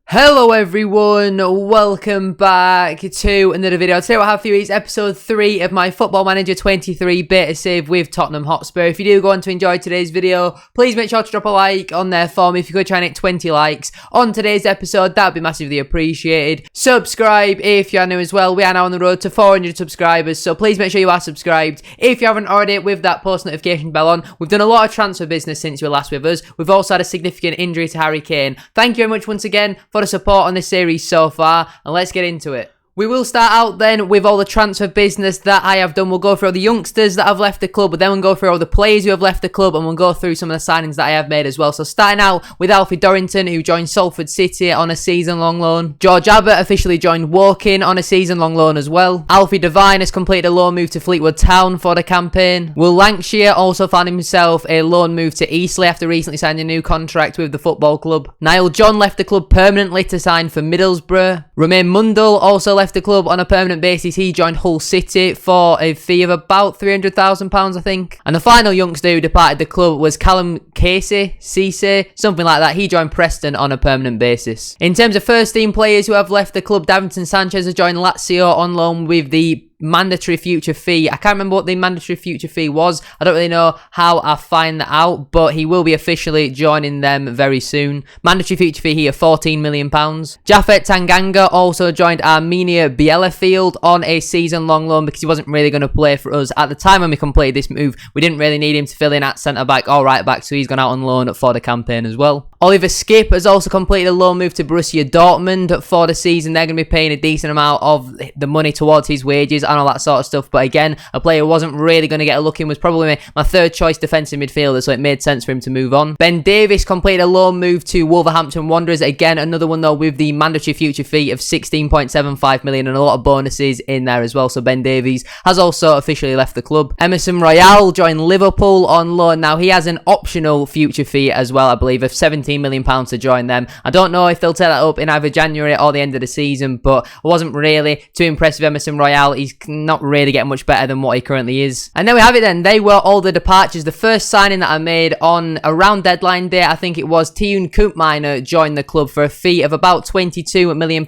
Hello everyone, welcome back to another video. Today what I have for you is episode 3 of my Football Manager 23 beta save with Tottenham Hotspur. If you do go on to enjoy today's video, please make sure to drop a like on there for me. If you could try and hit 20 likes on today's episode, that would be massively appreciated. Subscribe if you are new as well. We are now on the road to 400 subscribers, so please make sure you are subscribed. If you haven't already, with that post notification bell on. We've done a lot of transfer business since you were last with us. We've also had a significant injury to Harry Kane. Thank you very much once again for the support on this series so far, and let's get into it. We will start out then with all the transfer business that I have done. We'll go through all the youngsters that have left the club, but then we'll go through all the players who have left the club, and we'll go through some of the signings that I have made as well. So starting out with Alfie Dorrington, who joined Salford City on a season-long loan. George Abbott officially joined Woking on a season-long loan as well. Alfie Devine has completed a loan move to Fleetwood Town for the campaign. Will Lancashire also found himself a loan move to Eastleigh after recently signing a new contract with the football club. Niall John left the club permanently to sign for Middlesbrough. Romain Mundle also left the club on a permanent basis. He joined Hull City for a fee of about £300,000, I think. And the final youngster who departed the club was Callum Cisse, something like that. He joined Preston on a permanent basis. In terms of first team players who have left the club, Davinson Sanchez has joined Lazio on loan with the mandatory future fee. I can't remember what the mandatory future fee was. I don't really know how I find that out, but he will be officially joining them very soon. Mandatory future fee here, £14 million. Japhet Tanganga also joined Arminia Bielefeld on a season-long loan because he wasn't really going to play for us. At the time when we completed this move, we didn't really need him to fill in at centre-back or right-back, so he's gone out on loan for the campaign as well. Oliver Skipp has also completed a loan move to Borussia Dortmund for the season. They're going to be paying a decent amount of the money towards his wages and all that sort of stuff. But again, a player who wasn't really going to get a look in, was probably my third choice defensive midfielder, so it made sense for him to move on. Ben Davies completed a loan move to Wolverhampton Wanderers. Again, another one though with the mandatory future fee of £16.75 million and a lot of bonuses in there as well. So Ben Davies has also officially left the club. Emerson Royale joined Liverpool on loan. Now he has an optional future fee as well, I believe, of £17 million to join them. I don't know if they'll take that up in either January or the end of the season, but I wasn't really too impressed with Emerson Royale. He's not really getting much better than what he currently is. And there we have it then. They were all the departures. The first signing that I made on around deadline day, I think it was, Tune Koopminer joined the club for a fee of about £22 million.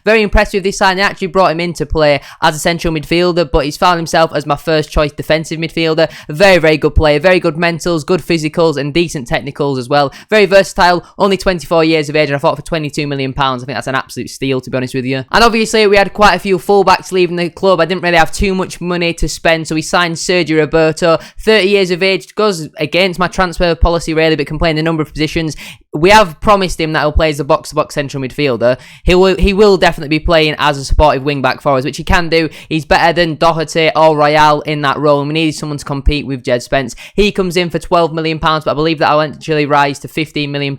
Very impressed with this signing. I actually brought him in to play as a central midfielder, but he's found himself as my first choice defensive midfielder. Very, very good player. Very good mentals, good physicals, and decent technicals as well. Very versatile. Only 24 years of age, and I thought for £22 million, I think that's an absolute steal, to be honest with you. And obviously, we had quite a few fullbacks leaving the club. I didn't really have too much money to spend, so we signed Sergio Roberto, 30 years of age, goes against my transfer policy really, but can play in a number of positions. We have promised him that he'll play as a box-to-box central midfielder. He will definitely be playing as a supportive wing-back for us, which he can do. He's better than Doherty or Royale in that role, and we needed someone to compete with Jed Spence. He comes in for £12 million, but I believe that will eventually rise to £15 million.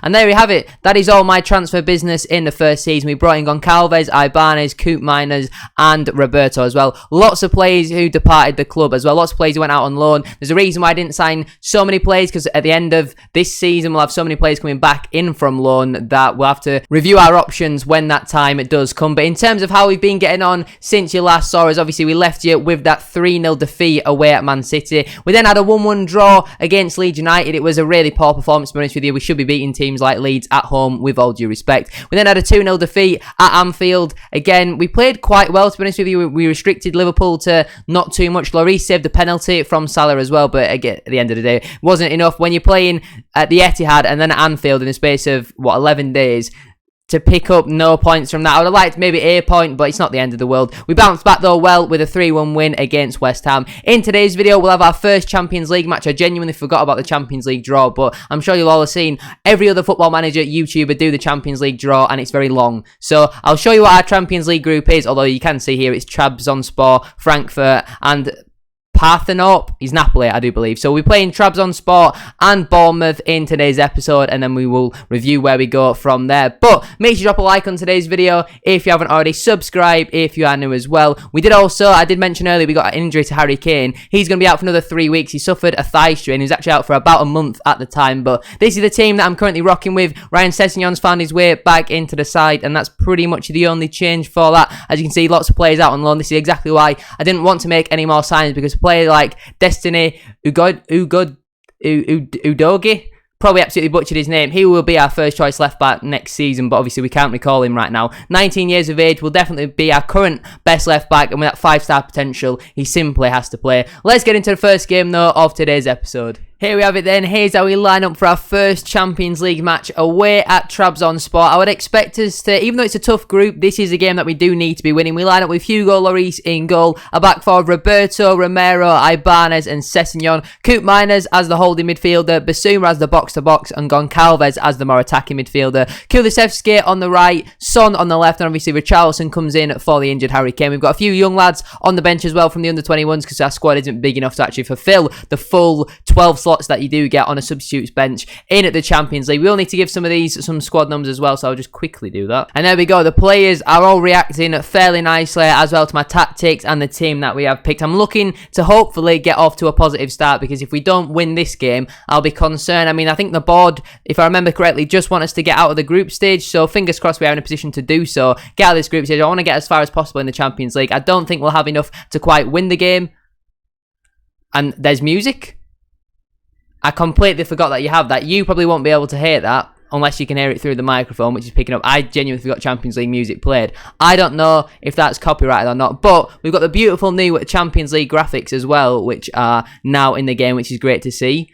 And there we have it. That is all my transfer business in the first season. We brought in Goncalves, Ibanez, Koopminers, and Roberto as well. Lots of players who departed the club as well. Lots of players who went out on loan. There's a reason why I didn't sign so many players, because at the end of this season, we'll have so many players coming back in from loan that we'll have to review our options when that time it does come. But in terms of how we've been getting on since you last saw us, obviously we left you with that 3-0 defeat away at Man City. We then had a 1-1 draw against Leeds United. It was a really poor performance, to be honest with you. We should be beating teams like Leeds at home, with all due respect. We then had a 2-0 defeat at Anfield. Again, we played quite well, to be honest with you. We restricted Liverpool to not too much. Lloris saved the penalty from Salah as well, but again, at the end of the day, it wasn't enough. When you're playing at the Etihad and then at Anfield in the space of, 11 days, to pick up no points from that. I would have liked maybe a point, but it's not the end of the world. We bounced back though well with a 3-1 win against West Ham. In today's video, we'll have our first Champions League match. I genuinely forgot about the Champions League draw, but I'm sure you'll all have seen every other Football Manager YouTuber do the Champions League draw, and it's very long. So I'll show you what our Champions League group is, although you can see here it's Trabzonspor, Frankfurt, and Parthenope. He's Napoli, I do believe. So we're playing Trabzonspor and Bournemouth in today's episode, and then we will review where we go from there. But make sure you drop a like on today's video if you haven't already. Subscribe if you are new as well. I did mention earlier, we got an injury to Harry Kane. He's going to be out for another 3 weeks. He suffered a thigh strain. He was actually out for about a month at the time. But this is the team that I'm currently rocking with. Ryan Sessegnon's found his way back into the side, and that's pretty much the only change for that. As you can see, lots of players out on loan. This is exactly why I didn't want to make any more signings, because players like Destiny Udogie Probably absolutely butchered his name. He will be our first choice left back next season, but obviously we can't recall him right now. 19 years of age, will definitely be our current best left back, and with that 5-star potential, he simply has to play. Let's get into the first game though of today's episode. Here we have it then. Here's how we line up for our first Champions League match away at Trabzonspor. I would expect us to, even though it's a tough group, this is a game that we do need to be winning. We line up with Hugo Lloris in goal, a back four of Roberto, Romero, Ibanez and Sessegnon, Coop Miners as the holding midfielder, Basuma as the box-to-box and Goncalves as the more attacking midfielder, Kulusevski on the right, Son on the left, and obviously Richarlison comes in for the injured Harry Kane. We've got a few young lads on the bench as well from the under-21s because our squad isn't big enough to actually fulfill the full 12 slots that you do get on a substitutes bench in at the Champions League. We'll need to give some of these some squad numbers as well, so I'll just quickly do that. And there we go. The players are all reacting fairly nicely as well to my tactics and the team that we have picked. I'm looking to hopefully get off to a positive start, because if we don't win this game, I'll be concerned. I mean, I think the board, if I remember correctly, just want us to get out of the group stage, so fingers crossed we are in a position to do so. Get out of this group stage. I want to get as far as possible in the Champions League. I don't think we'll have enough to quite win the game. And there's music. I completely forgot that you have that. You probably won't be able to hear that unless you can hear it through the microphone, which is picking up. I genuinely forgot Champions League music played. I don't know if that's copyrighted or not, but we've got the beautiful new Champions League graphics as well, which are now in the game, which is great to see.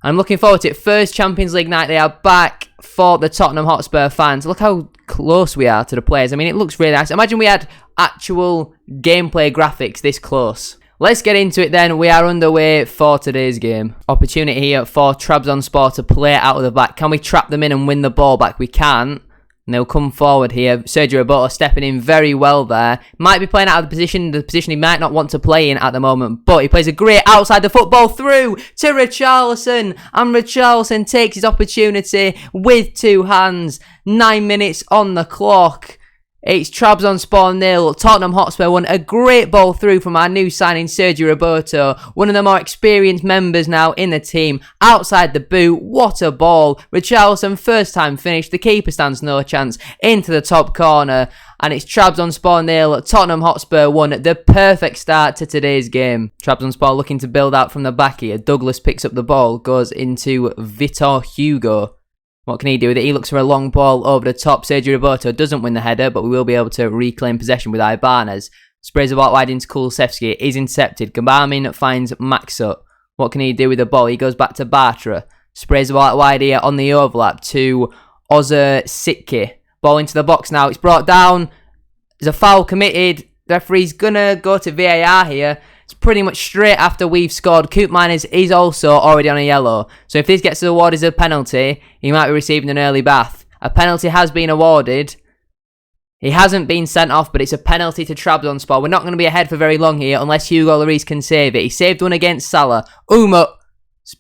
I'm looking forward to it. First Champions League night, they are back for the Tottenham Hotspur fans. Look how close we are to the players. I mean, it looks really nice. Imagine we had actual gameplay graphics this close. Let's get into it then. We are underway for today's game. Opportunity here for Trabzonspor to play out of the back. Can we trap them in and win the ball back? We can't. And they'll come forward here. Sergio Roberto stepping in very well there. Might be playing out of the position he might not want to play in at the moment. But he plays a great outside the football through to Richarlison. And Richarlison takes his opportunity with two hands. 9 minutes on the clock. It's Trabzonspor 0, Tottenham Hotspur 1. A great ball through from our new signing, Sergio Roberto. One of the more experienced members now in the team. Outside the boot, what a ball. Richarlison, first time finish. The keeper stands no chance. Into the top corner. And it's Trabzonspor 0, Tottenham Hotspur 1. The perfect start to today's game. Trabzonspor looking to build out from the back here. Douglas picks up the ball, goes into Vitor Hugo. What can he do with it? He looks for a long ball over the top. Sergio Roberto doesn't win the header, but we will be able to reclaim possession with Ibanez. Sprays the ball wide into Kulusevski. Is intercepted. Gabamin finds Maxut. What can he do with the ball? He goes back to Bartra. Sprays the ball wide here on the overlap to Ozer Sitki. Ball into the box now. It's brought down. There's a foul committed. The referee's going to go to VAR here. It's pretty much straight after we've scored. Coop Miners is also already on a yellow. So if this gets awarded as a penalty, he might be receiving an early bath. A penalty has been awarded. He hasn't been sent off, but it's a penalty to Trabzonspor. We're not going to be ahead for very long here unless Hugo Lloris can save it. He saved one against Salah. Umut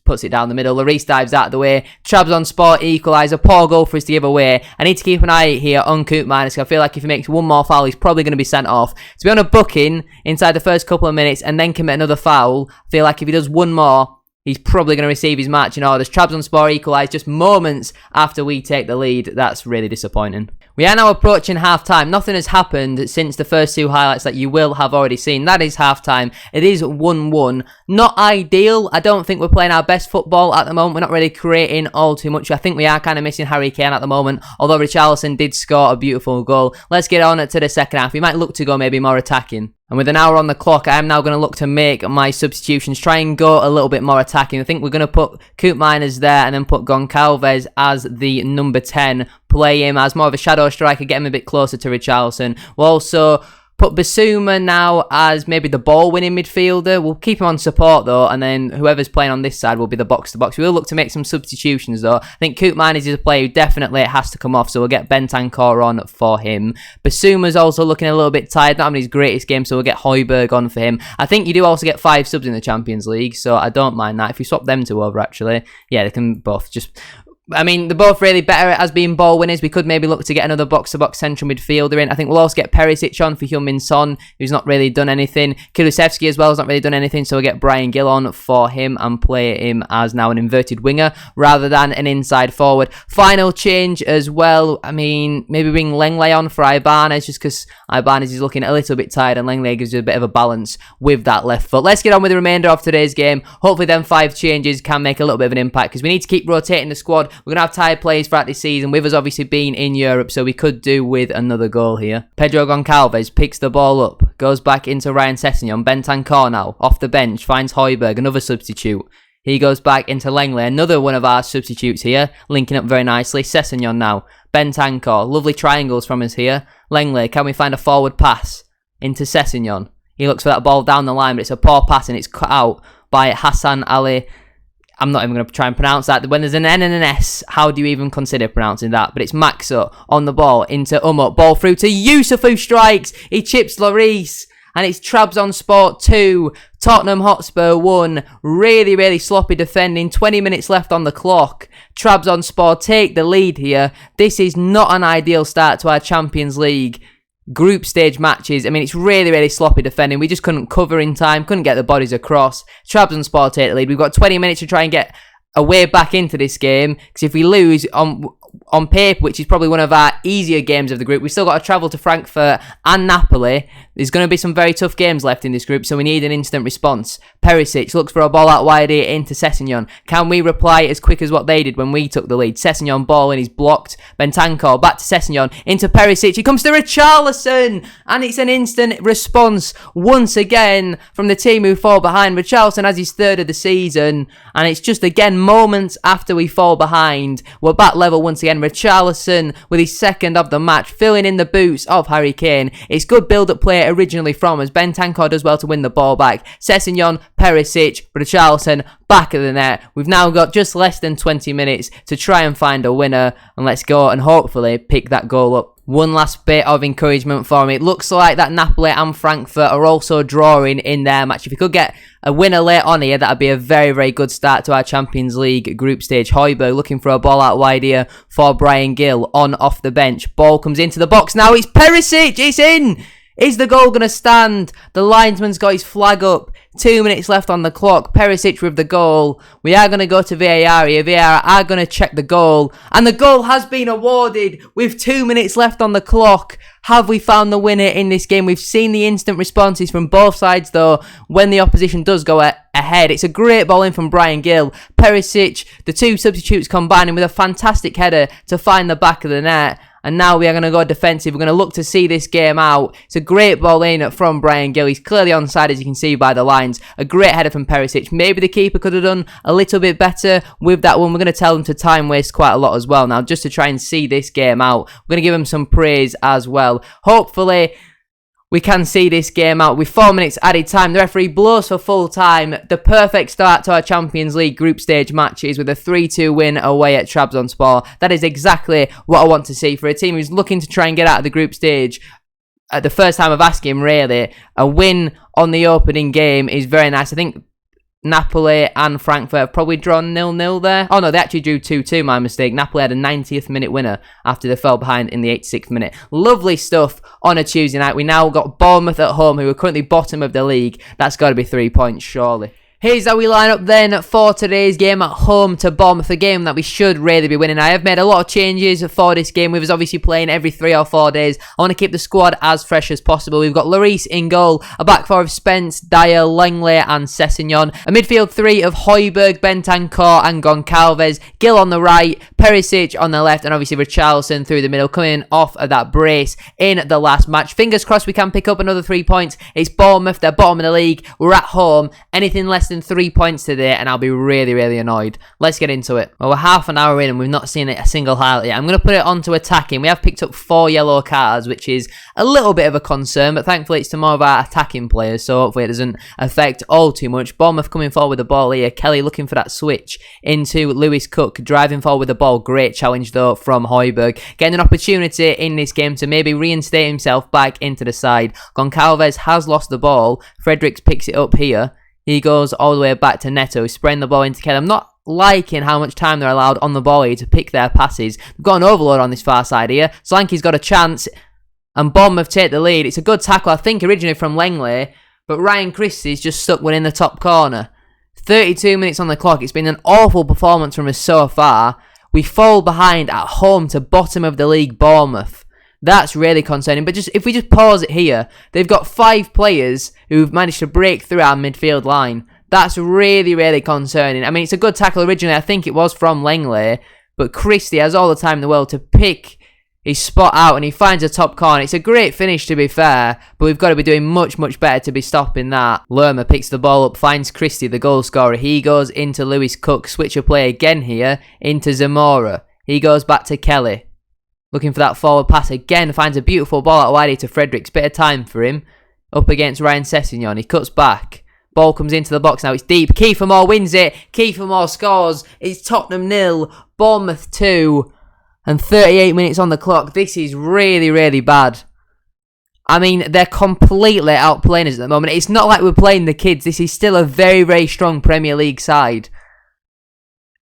puts it down the middle. Lloris dives out of the way. Trabzonspor equaliser. Poor goal for us to give away. I need to keep an eye here on Coop Miners. I feel like if he makes one more foul, he's probably going to be sent off. To be on a booking inside the first couple of minutes and then commit another foul, I feel like if he does one more, he's probably going to receive his marching orders. Trabzonspor equalise just moments after we take the lead. That's really disappointing. We are now approaching half-time. Nothing has happened since the first two highlights that you will have already seen. That is half-time. It is 1-1. Not ideal. I don't think we're playing our best football at the moment. We're not really creating all too much. I think we are kind of missing Harry Kane at the moment, although Richarlison did score a beautiful goal. Let's get on to the second half. We might look to go maybe more attacking. And with an hour on the clock, I am now going to look to make my substitutions, try and go a little bit more attacking. I think we're going to put Coop Miners there and then put Goncalves as the number 10. Play him as more of a shadow striker, get him a bit closer to Richarlison. We'll also put Basuma now as maybe the ball-winning midfielder. We'll keep him on support, though, and then whoever's playing on this side will be the box-to-box. We will look to make some substitutions, though. I think Coop Miners is a player who definitely has to come off, so we'll get Bentancur on for him. Basuma's also looking a little bit tired, not having his greatest game, so we'll get Højbjerg on for him. I think you do also get 5 subs in the Champions League, so I don't mind that. If we swap them two over, actually, yeah, they can both just I mean, they're both really better as being ball winners. We could maybe look to get another box-to-box central midfielder in. I think we'll also get Perisic on for Heung-min Son, who's not really done anything. THFC as well has not really done anything, so we'll get Bryan Gill on for him and play him as now an inverted winger rather than an inside forward. Final change as well. I mean, maybe bring Lenglet on for Ibanez, just because Ibanez is looking a little bit tired and Lenglet gives you a bit of a balance with that left foot. Let's get on with the remainder of today's game. Hopefully them 5 changes can make a little bit of an impact, because we need to keep rotating the squad. We're going to have tired players throughout this season, with us obviously being in Europe, so we could do with another goal here. Pedro Goncalves picks the ball up, goes back into Ryan Sessegnon. Bentancur now, off the bench, finds Højbjerg, another substitute. He goes back into Lenglet, another one of our substitutes here, linking up very nicely. Sessegnon now, Bentancur, lovely triangles from us here. Lenglet, can we find a forward pass into Sessegnon? He looks for that ball down the line, but it's a poor pass and it's cut out by Hassan Ali. I'm not even going to try and pronounce that. When there's an N and an S, how do you even consider pronouncing that? But it's Maxo on the ball into Umut. Ball through to Yusuf, who strikes. He chips Lloris. And it's Trabzonspor 2, Tottenham Hotspur 1. Really, really sloppy defending. 20 minutes left on the clock. Trabzonspor take the lead here. This is not an ideal start to our Champions League group stage matches. I mean, it's really, really sloppy defending. We just couldn't cover in time, couldn't get the bodies across. Trabzonspor take the lead. We've got 20 minutes to try and get a way back into this game, because if we lose on paper, which is probably one of our easier games of the group, we've still got to travel to Frankfurt and Napoli. There's going to be some very tough games left in this group, so we need an instant response. Perisic looks for a ball out wide here into Sessegnon. Can we reply as quick as what they did when we took the lead? Sessegnon ball in, he's blocked. Bentancur back to Sessegnon, into Perisic. He comes to Richarlison, and it's an instant response once again from the team who fall behind. Richarlison has his 3rd of the season, and it's just again moments after we fall behind. We're back level once again. Richarlison with his 2nd of the match, filling in the boots of Harry Kane. It's good build-up play originally from us. Bentancur does well to win the ball back. Sessegnon, Perisic, Richarlison back of the net. We've now got just less than 20 minutes to try and find a winner, and let's go and hopefully pick that goal up. One last bit of encouragement for me. It looks like that Napoli and Frankfurt are also drawing in their match. If we could get a winner late on here, that would be a very, very good start to our Champions League group stage. Højbjerg looking for a ball out wide here for Bryan Gill on off the bench. Ball comes into the box now. It's Perisic. It's in. Is the goal going to stand? The linesman's got his flag up. 2 minutes left on the clock. Perisic with the goal. We are going to go to VAR here. VAR are going to check the goal. And the goal has been awarded with 2 minutes left on the clock. Have we found the winner in this game? We've seen the instant responses from both sides, though, when the opposition does go ahead. It's a great ball in from Bryan Gill. Perisic, the 2 substitutes combining with a fantastic header to find the back of the net. And now we are going to go defensive. We're going to look to see this game out. It's a great ball in from Bryan Gill. He's clearly onside, as you can see by the lines. A great header from Perisic. Maybe the keeper could have done a little bit better with that one. We're going to tell him to time waste quite a lot as well now, just to try and see this game out. We're going to give him some praise as well. Hopefully we can see this game out with 4 minutes added time. The referee blows for full time. The perfect start to our Champions League group stage matches with a 3-2 win away at Trabzonspor. That is exactly what I want to see for a team who's looking to try and get out of the group stage. At the first time of asking, really, a win on the opening game is very nice. I think Napoli and Frankfurt have probably drawn 0-0 there. Oh no, they actually drew 2-2, my mistake. Napoli had a 90th minute winner after they fell behind in the 86th minute. Lovely stuff on a Tuesday night. We now got Bournemouth at home, who are currently bottom of the league. That's got to be 3 points, surely. Here's how we line up then for today's game at home to Bournemouth, a game that we should really be winning. I have made a lot of changes for this game. We was obviously playing every 3 or 4 days. I want to keep the squad as fresh as possible. We've got Lloris in goal, a back 4 of Spence, Dyer, Lenglet and Sessegnon, a midfield 3 of Højbjerg, Bentancur and Goncalves, Gill on the right, Perisic on the left, and obviously Richarlison through the middle, coming off of that brace in the last match. Fingers crossed we can pick up another 3 points. It's Bournemouth, they're bottom of the league. We're at home. Anything less than 3 points today and I'll be really, really annoyed. Let's get into it. Well, we're half an hour in and we've not seen a single highlight yet. I'm going to put it on to attacking. We have picked up 4 yellow cards, which is a little bit of a concern, but thankfully it's to more of our attacking players, so hopefully it doesn't affect all too much. Bournemouth coming forward with the ball here. Kelly looking for that switch into Lewis Cook, driving forward with the ball. Great challenge though from Højbjerg. Getting an opportunity in this game to maybe reinstate himself back into the side. Goncalves has lost the ball. Fredericks picks it up here. He goes all the way back to Neto, spraying the ball into Kelly. I'm not liking how much time they're allowed on the ball here to pick their passes. They've got an overload on this far side here. Solanke's got a chance, and Bournemouth take the lead. It's a good tackle, I think, originally from Langley, but Ryan Christie's just stuck one in the top corner. 32 minutes on the clock. It's been an awful performance from us so far. We fall behind at home to bottom of the league Bournemouth. That's really concerning. But if we just pause it here, they've got 5 players who've managed to break through our midfield line. That's really, really concerning. I mean, it's a good tackle originally. I think it was from Langley, but Christie has all the time in the world to pick his spot out, and he finds a top corner. It's a great finish, to be fair, but we've got to be doing much, much better to be stopping that. Lerma picks the ball up, finds Christie, the goal scorer. He goes into Lewis Cook. Switch of play again here into Zamora. He goes back to Kelly. Looking for that forward pass again. Finds a beautiful ball out wide to Fredericks. Bit of time for him. Up against Ryan Sessegnon. He cuts back. Ball comes into the box now. It's deep. Kiefer Moore wins it. Kiefer Moore scores. It's Tottenham 0. Bournemouth 2. And 38 minutes on the clock. This is really, really bad. I mean, they're completely outplaying us at the moment. It's not like we're playing the kids. This is still a very, very strong Premier League side.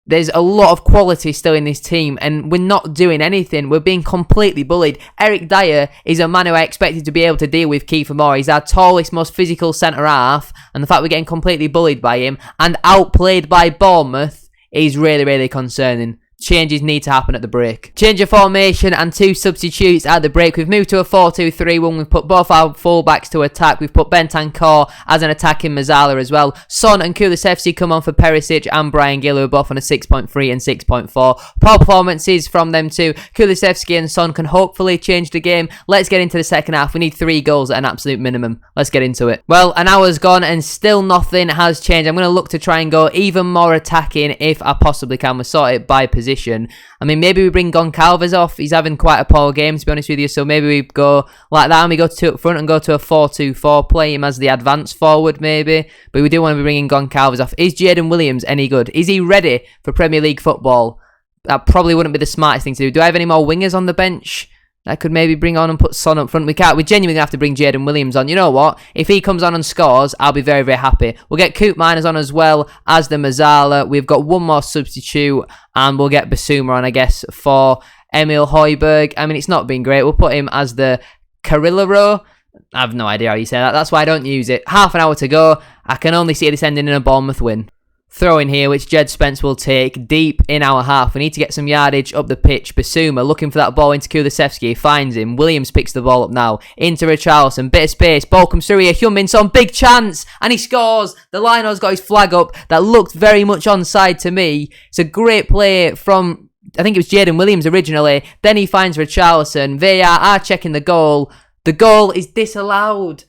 There's a lot of quality still in this team, and we're not doing anything. We're being completely bullied. Eric Dyer is a man who I expected to be able to deal with Kiefer Moore. He's our tallest, most physical centre-half, and the fact we're getting completely bullied by him and outplayed by Bournemouth is really, really concerning. Changes need to happen at the break. Change of formation and 2 substitutes at the break. We've moved to a 4-2-3-1. We've put both our fullbacks to attack. We've put Bentancur as an attacking Mazzala as well. Son and Kulusevski come on for Perisic and Brian Gill, who are both on a 6.3 and 6.4. Poor performances from them too. Kulusevski and Son can hopefully change the game. Let's get into the second half. We need 3 goals at an absolute minimum. Let's get into it. Well, an hour's gone and still nothing has changed. I'm going to look to try and go even more attacking if I possibly can. We'll sort it by position. I mean, maybe we bring Goncalves off. He's having quite a poor game, to be honest with you. So maybe we go like that and we go to 2 up front and go to a 4-2-4. Play him as the advance forward, maybe. But we do want to be bringing Goncalves off. Is Jaden Williams any good? Is he ready for Premier League football? That probably wouldn't be the smartest thing to do. Do I have any more wingers on the bench I could maybe bring on and put Son up front? We can't. We genuinely have to bring Jaden Williams on. You know what? If he comes on and scores, I'll be very, very happy. We'll get Coop Miners on as well as the Mazzala. We've got 1 more substitute, and we'll get Basuma on, I guess, for Emil Højbjerg. I mean, it's not been great. We'll put him as the Carrillo. I have no idea how you say that. That's why I don't use it. Half an hour to go. I can only see this ending in a Bournemouth win. Throw in here, which Jed Spence will take deep in our half. We need to get some yardage up the pitch. Basuma looking for that ball into Kulusevski. He finds him. Williams picks the ball up now. Into Richarlison. Bit of space. Ball comes through here. Heung-min-Son. Big chance. And he scores. The Lionel's got his flag up. That looked very much onside to me. It's a great play from, I think it was Jaden Williams originally. Then he finds Richarlison. VAR are checking the goal. The goal is disallowed.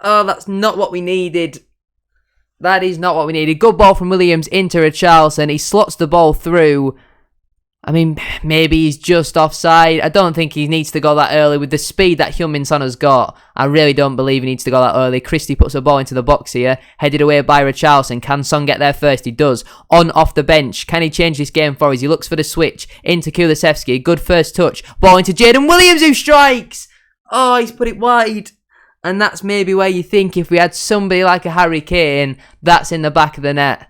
Oh, that's not what we needed. That is not what we needed. Good ball from Williams into Richarlison. He slots the ball through. I mean, maybe he's just offside. I don't think he needs to go that early with the speed that Heung-min-Son has got. I really don't believe he needs to go that early. Christie puts the ball into the box here. Headed away by Richarlison. Can Son get there first? He does. On off the bench. Can he change this game for us? He looks for the switch. Into Kulusevski. Good first touch. Ball into Jaden Williams, who strikes. Oh, he's put it wide. And that's maybe where you think if we had somebody like a Harry Kane, that's in the back of the net.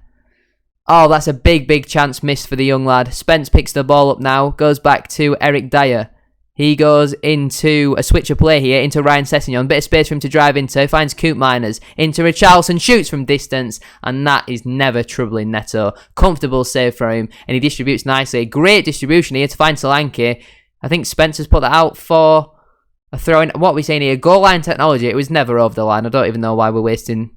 Oh, that's a big, big chance missed for the young lad. Spence picks the ball up now. Goes back to Eric Dyer. He goes into a switch of play here, into Ryan Sessegnon. Bit of space for him to drive into. Finds Coop Miners. Into Richarlison. Shoots from distance. And that is never troubling Neto. Comfortable save for him. And he distributes nicely. Great distribution here to find Solanke. I think Spencer's put that out for a throw in. What are we saying here? Goal line technology. It was never over the line. I don't even know why we're wasting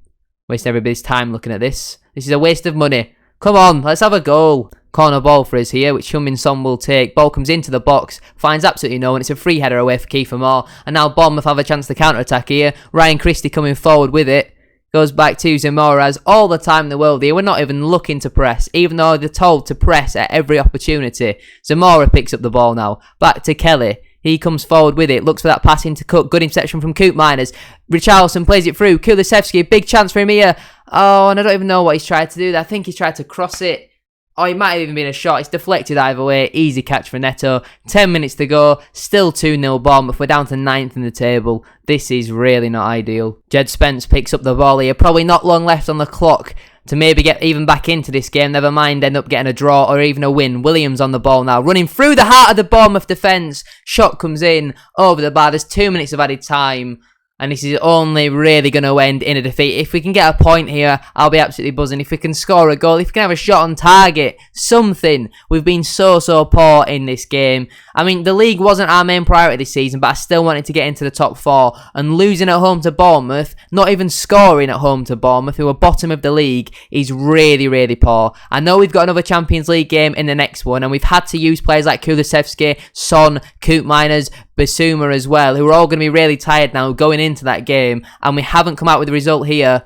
everybody's time looking at this. This is a waste of money. Come on, let's have a goal. Corner ball for us here, which Heung-min-Son will take. Ball comes into the box, finds absolutely no one. It's a free header away for Kiefer Moore. And now Bournemouth have a chance to counter-attack here. Ryan Christie coming forward with it. Goes back to Zamora. Has all the time in the world here. We're not even looking to press, even though they're told to press at every opportunity. Zamora picks up the ball now. Back to Kelly. He comes forward with it, looks for that pass into Cook. Good interception from Coop Miners. Richarlison plays it through. Kulusevski, big chance for him here. Oh, and I don't even know what he's tried to do. I think he's tried to cross it. Oh, it might have even been a shot. It's deflected either way. Easy catch for Neto. 10 minutes to go. Still 2-0 Bournemouth. We're down to 9th in the table. This is really not ideal. Jed Spence picks up the ball here. Probably not long left on the clock. to maybe get even back into this game. Never mind end up getting a draw or even a win. Williams on the ball now, running through the heart of the Bournemouth defence. Shot comes in over the bar. There's 2 minutes of added time. And this is only really going to end in a defeat. If we can get a point here, I'll be absolutely buzzing. If we can score a goal, if we can have a shot on target, something. We've been so poor in this game. I mean, the league wasn't our main priority this season, but I still wanted to get into the top 4. And losing at home to Bournemouth, not even scoring at home to Bournemouth, who are bottom of the league, is really poor. I know we've got another Champions League game in the next one, and we've had to use players like Kulusevski, Son, Koopmeiners, Basuma as well, who are all going to be really tired now going into that game, and we haven't come out with a result here.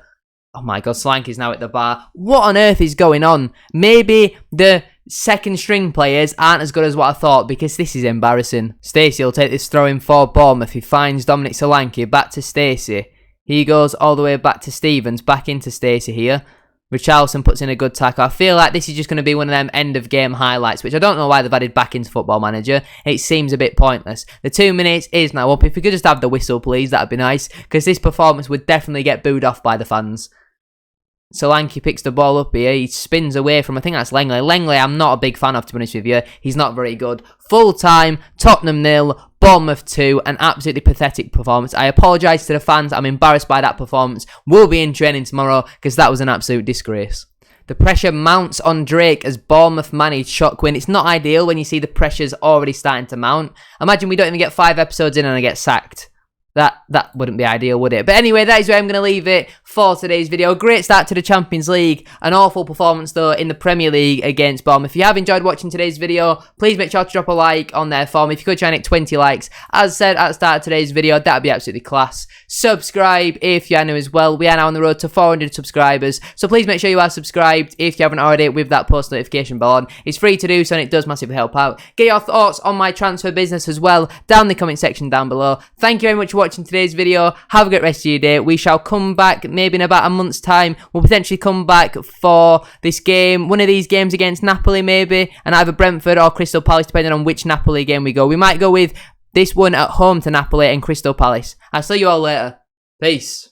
Oh my god, Solanke's now at the bar. What on earth is going on? Maybe the second string players aren't as good as what I thought, because this is embarrassing. Stacey will take this throw in for Bournemouth. He finds Dominic Solanke, back to Stacey. He goes all the way back to Stevens, back into Stacey here. Richarlison puts in a good tackle. I feel like this is just going to be one of them end-of-game highlights, which I don't know why they've added back into Football Manager. It seems a bit pointless. The 2 minutes is now up. If we could just have the whistle, please, that'd be nice, because this performance would definitely get booed off by the fans. Solanke picks the ball up here. He spins away from, I think that's Langley. Langley, I'm not a big fan of, to be honest with you. He's not very good. Full time, Tottenham 0, Bournemouth 2, an absolutely pathetic performance. I apologise to the fans. I'm embarrassed by that performance. We'll be in training tomorrow because that was an absolute disgrace. The pressure mounts on Drake as Bournemouth manage shock win. It's not ideal when you see the pressure's already starting to mount. Imagine we don't even get 5 episodes in and I get sacked. That wouldn't be ideal, would it? But anyway, that is where I'm going to leave it for today's video. Great start to the Champions League. An awful performance, though, in the Premier League against Bournemouth. If you have enjoyed watching today's video, please make sure to drop a like on there for me. If you could try and hit 20 likes, as said at the start of today's video, that'd be absolutely class. Subscribe if you're new as well. We are now on the road to 400 subscribers, so please make sure you are subscribed if you haven't already with that post notification bell on. It's free to do so, and it does massively help out. Get your thoughts on my transfer business as well down in the comment section down below. Thank you very much for watching today's video. Have a great rest of your day. We shall come back maybe in about a month's time. We'll potentially come back for this game, one of these games against Napoli maybe, and either Brentford or Crystal Palace, depending on which Napoli game we go. We might go with this one at home to Napoli and Crystal Palace. I'll see you all later. Peace.